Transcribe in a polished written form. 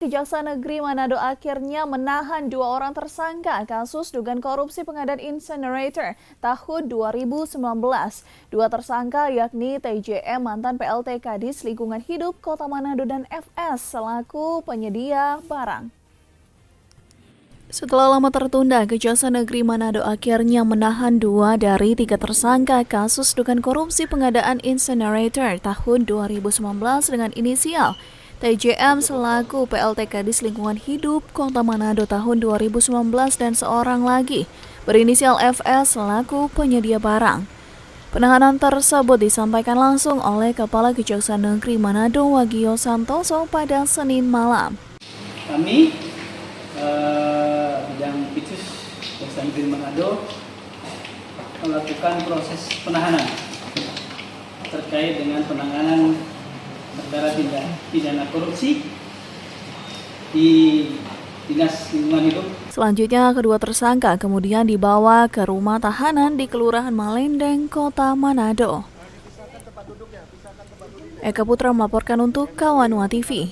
Kejaksaan Negeri Manado akhirnya menahan 2 orang tersangka kasus dugaan korupsi pengadaan incinerator tahun 2019. 2 tersangka yakni TJM mantan PLT Kadis Lingkungan Hidup Kota Manado dan FS selaku penyedia barang. Setelah lama tertunda, Kejaksaan Negeri Manado akhirnya menahan 2 dari 3 tersangka kasus dugaan korupsi pengadaan incinerator tahun 2019 dengan inisial TJM selaku PLT Kadis Lingkungan Hidup Kota Manado tahun 2019 dan seorang lagi berinisial FS selaku penyedia barang. Penahanan tersebut disampaikan langsung oleh Kepala Kejaksaan Negeri Manado Wagio Santoso pada Senin malam. Kami bidang Pitsus Kejaksaan Negeri Manado melakukan proses penahanan terkait dengan penanganan perkara tindak pidana korupsi di Dinas Lingkungan Hidup. Selanjutnya, kedua tersangka kemudian dibawa ke rumah tahanan di Kelurahan Malendeng, Kota Manado. Eka Putra melaporkan untuk Kawanua TV.